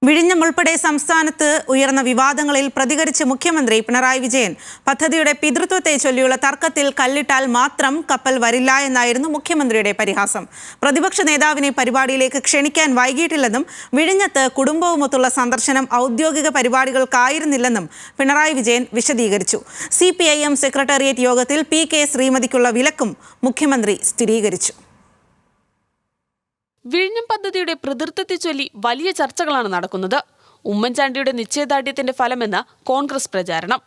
വിഴിഞ്ഞം ഉൾപ്പെടെ സംസ്ഥാനത്ത് ഉയർന്ന വിവാദങ്ങളിൽ പ്രതികരിച്ച് മുഖ്യമന്ത്രി പിണറായി വിജയൻ പദ്ധതിയുടെ പിതൃത്വത്തെ ചൊല്ലിയുള്ള തർക്കത്തിൽ കല്ലിട്ടാൽ മാത്രം കപ്പൽ വരില്ല എന്നായിരുന്നു മുഖ്യമന്ത്രിയുടെ പരിഹാസം. പ്രതിപക്ഷ നേതാവിനെ പരിപാടിയിലേക്ക് ക്ഷണിക്കാൻ വൈകിട്ടില്ലെന്നും വിഴിഞ്ഞത്ത് കുടുംബവുമൊത്തുള്ള സന്ദർശനം ഔദ്യോഗിക പരിപാടികൾക്കായിരുന്നില്ലെന്നും പിണറായി വിജയൻ വിശദീകരിച്ചു. CPIM സെക്രട്ടേറിയറ്റ് യോഗത്തിൽ PK ശ്രീമതിക്കുള്ള വിലക്കും മുഖ്യമന്ത്രി സ്ഥിരീകരിച്ചു. വിഴിഞ്ഞം പദ്ധതിയുടെ പിതൃത്വത്തെ ചൊല്ലി വലിയ ചർച്ചകളാണ് നടക്കുന്നത്. ഉമ്മൻചാണ്ടിയുടെ നിശ്ചയദാർഢ്യത്തിന്റെ ഫലമെന്ന് കോൺഗ്രസ് പ്രചാരണം.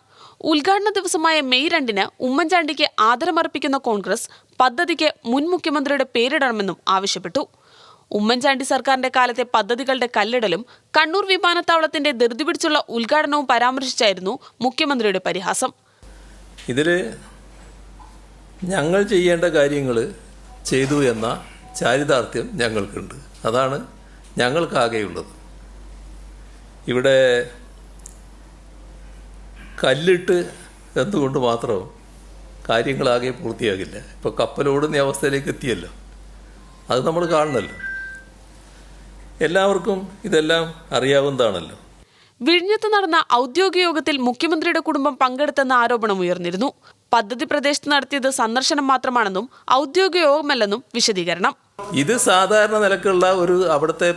ഉദ്ഘാടന ദിവസമായ മെയ് 2-ന് ഉമ്മൻചാണ്ടിക്ക് ആദരമർപ്പിക്കുന്ന കോൺഗ്രസ് പദ്ധതിക്ക് മുൻ മുഖ്യമന്ത്രിയുടെ പേരിടണമെന്നും ആവശ്യപ്പെട്ടു. ഉമ്മൻചാണ്ടി സർക്കാരിന്റെ കാലത്തെ പദ്ധതികളുടെ കല്ലിടലും കണ്ണൂർ വിമാനത്താവളത്തിന്റെ ധൃതി പിടിച്ചുള്ള ഉദ്ഘാടനവും പരാമർശിച്ചായിരുന്നു മുഖ്യമന്ത്രിയുടെ പരിഹാസം. ഇതില് ഞങ്ങൾ ചെയ്യേണ്ട കാര്യങ്ങൾ ചെയ്തു എന്ന ചാരിതാർത്ഥ്യം ഞങ്ങൾക്കുണ്ട്. അതാണ് ഞങ്ങൾക്കാകെയുള്ളത്. ഇവിടെ കല്ലിട്ട് എന്തുകൊണ്ട് മാത്രം കാര്യങ്ങളാകെ പൂർത്തിയാകില്ല. ഇപ്പോൾ കപ്പലോടുന്ന അവസ്ഥയിലേക്ക് എത്തിയല്ലോ, അത് നമ്മൾ കാണണമല്ലോ. എല്ലാവർക്കും ഇതെല്ലാം അറിയാവുന്നതാണല്ലോ. വിഴിഞ്ഞത്ത് നടന്ന ഔദ്യോഗിക യോഗത്തിൽ മുഖ്യമന്ത്രിയുടെ കുടുംബം പങ്കെടുത്തെന്ന ആരോപണം ഉയർന്നിരുന്നു. പദ്ധതി പ്രദേശത്ത് നടത്തിയത് സന്ദർശനം മാത്രമാണെന്നും ഔദ്യോഗിക യോഗമല്ലെന്നും വിശദീകരണം. ഇത് സാധാരണ നിലക്കുള്ള ഒരു അവിടുത്തെ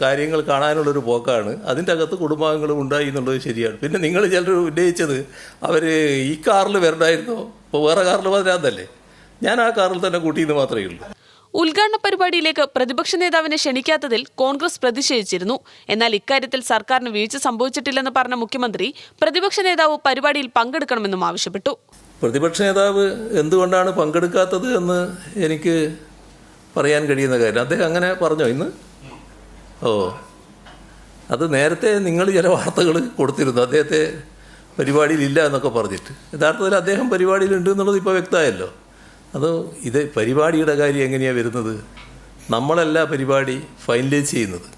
കാര്യങ്ങൾ കാണാനുള്ളൊരു പോക്കാണ്. അതിൻ്റെ അകത്ത് കുടുംബാംഗങ്ങളും ഉണ്ടായി എന്നുള്ളത് ശരിയാണ്. പിന്നെ നിങ്ങൾ ചിലർ ഉന്നയിച്ചത് അവർ ഈ കാറിൽ വരണ്ടായിരുന്നോ, ഇപ്പോൾ വേറെ കാറിൽ വരാതല്ലേ. ഞാൻ ആ കാറിൽ തന്നെ കൂട്ടിയെന്ന് മാത്രമേ ഉള്ളൂ. ഉദ്ഘാടന പരിപാടിയിലേക്ക് പ്രതിപക്ഷ നേതാവിനെ ക്ഷണിക്കാത്തതിൽ കോൺഗ്രസ് പ്രതിഷേധിച്ചിരുന്നു. എന്നാൽ ഇക്കാര്യത്തിൽ സർക്കാരിന് വീഴ്ച സംഭവിച്ചിട്ടില്ലെന്ന് പറഞ്ഞ മുഖ്യമന്ത്രി പ്രതിപക്ഷ നേതാവ് പരിപാടിയിൽ പങ്കെടുക്കണമെന്നും ആവശ്യപ്പെട്ടു. പ്രതിപക്ഷ നേതാവ് എന്തുകൊണ്ടാണ് പങ്കെടുക്കാത്തത് എന്ന് എനിക്ക് പറയാൻ കഴിയുന്ന കാര്യം. അദ്ദേഹം അങ്ങനെ പറഞ്ഞോ ഇന്ന്? അത് നേരത്തെ നിങ്ങൾ ചില വാർത്തകൾ കൊടുത്തിരുന്നു, അദ്ദേഹത്തെ പരിപാടിയിലില്ല എന്നൊക്കെ പറഞ്ഞിട്ട്. യഥാർത്ഥത്തിൽ അദ്ദേഹം പരിപാടിയിലുണ്ട് എന്നുള്ളത് ഇപ്പോൾ വ്യക്തമായല്ലോ. ഇത് പരിപാടിയുടെ കാര്യം എങ്ങനെയാണ് വരുന്നത്? നമ്മളല്ല പരിപാടി ഫൈനലൈസ് ചെയ്യുന്നത്.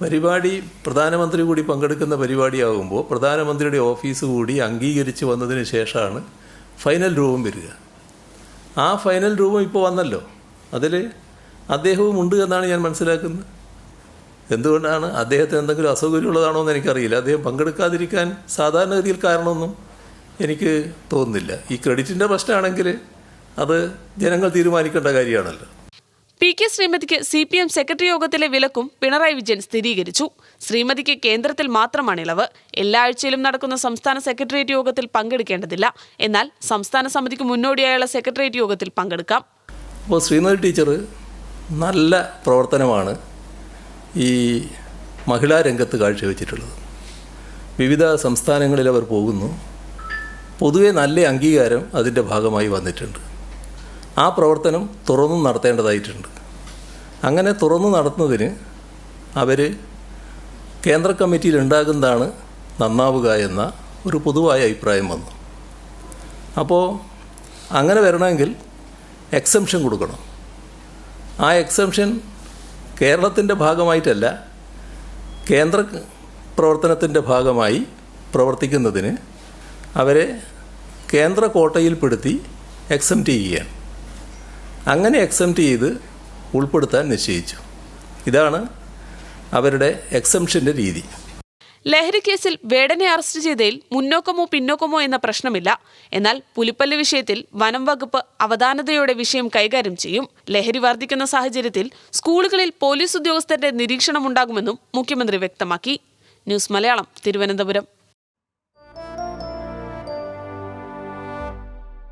പരിപാടി പ്രധാനമന്ത്രി കൂടി പങ്കെടുക്കുന്ന പരിപാടിയാകുമ്പോൾ പ്രധാനമന്ത്രിയുടെ ഓഫീസ് കൂടി അംഗീകരിച്ച് വന്നതിന് ശേഷമാണ് ഫൈനൽ രൂപം വരിക. ആ ഫൈനൽ രൂപം ഇപ്പോൾ വന്നല്ലോ. അതിൽ അദ്ദേഹവും ഉണ്ട് എന്നാണ് ഞാൻ മനസ്സിലാക്കുന്നത്. എന്തുകൊണ്ടാണ്? അദ്ദേഹത്തിന് എന്തെങ്കിലും അസൗകര്യമുള്ളതാണോ എന്ന് എനിക്കറിയില്ല. അദ്ദേഹം പങ്കെടുക്കാതിരിക്കാൻ സാധാരണഗതിയിൽ കാരണമൊന്നും എനിക്ക് തോന്നുന്നില്ല. ഈ ക്രെഡിറ്റിൻ്റെ പ്രശ്നമാണെങ്കിൽ അത് ജനങ്ങൾ തീരുമാനിക്കേണ്ട കാര്യമാണല്ലോ. PK ശ്രീമതിക്ക് CPM സെക്രട്ടറി യോഗത്തിലെ വിലക്കും പിണറായി വിജയൻ സ്ഥിരീകരിച്ചു. ശ്രീമതിക്ക് കേന്ദ്രത്തിൽ മാത്രമാണ് ഇളവ്. എല്ലാ ആഴ്ചയിലും നടക്കുന്ന സംസ്ഥാന സെക്രട്ടേറിയറ്റ് യോഗത്തിൽ പങ്കെടുക്കേണ്ടതില്ല. എന്നാൽ സംസ്ഥാന സമിതിക്ക് മുന്നോടിയായുള്ള സെക്രട്ടേറിയറ്റ് യോഗത്തിൽ പങ്കെടുക്കാം. അപ്പോൾ ശ്രീമതി ടീച്ചർ നല്ല പ്രവർത്തനമാണ് ഈ മഹിളാ രംഗത്ത് കാഴ്ചവെച്ചിട്ടുള്ളത്. വിവിധ സംസ്ഥാനങ്ങളിൽ അവർ പോകുന്നു. പൊതുവെ നല്ല അംഗീകാരം അതിൻ്റെ ഭാഗമായി വന്നിട്ടുണ്ട്. ആ പ്രവർത്തനം തുറന്നു നടത്തേണ്ടതായിട്ടുണ്ട്. അങ്ങനെ തുറന്നു നടത്തുന്നതിന് അവർ കേന്ദ്ര കമ്മിറ്റിയിൽ ഉണ്ടാകുന്നതാണ് നന്നാവുക എന്ന ഒരു പൊതുവായ അഭിപ്രായം വന്നു. അപ്പോൾ അങ്ങനെ വരണമെങ്കിൽ എക്സംഷൻ കൊടുക്കണം. ആ എക്സംഷൻ കേരളത്തിൻ്റെ ഭാഗമായിട്ടല്ല, കേന്ദ്ര പ്രവർത്തനത്തിൻ്റെ ഭാഗമായി പ്രവർത്തിക്കുന്നതിന് അവരെ കേന്ദ്ര കോട്ടയിൽപ്പെടുത്തി എക്സംപ്റ്റ് ചെയ്യുകയാണ്. അങ്ങനെ എക്സംപ്റ്റ് ചെയ്ത് ഉൾപ്പെടുത്താൻ നിശ്ചയിച്ചു. ഇതാണ് അവരുടെ എക്സംഷൻ്റെ രീതി. ലഹരി കേസിൽ വേടനെ അറസ്റ്റ് ചെയ്തതിൽ മുന്നോക്കമോ പിന്നോക്കമോ എന്ന പ്രശ്നമില്ല. എന്നാൽ പുലിപ്പല്ല് വിഷയത്തിൽ വനം വകുപ്പ് അവധാനതയോടെ വിഷയം കൈകാര്യം ചെയ്യും. ലഹരി വർദ്ധിക്കുന്ന സാഹചര്യത്തിൽ സ്കൂളുകളിൽ പോലീസ് ഉദ്യോഗസ്ഥരുടെ നിരീക്ഷണം ഉണ്ടാകുമെന്നും മുഖ്യമന്ത്രി വ്യക്തമാക്കി. ന്യൂസ് മലയാളം, തിരുവനന്തപുരം.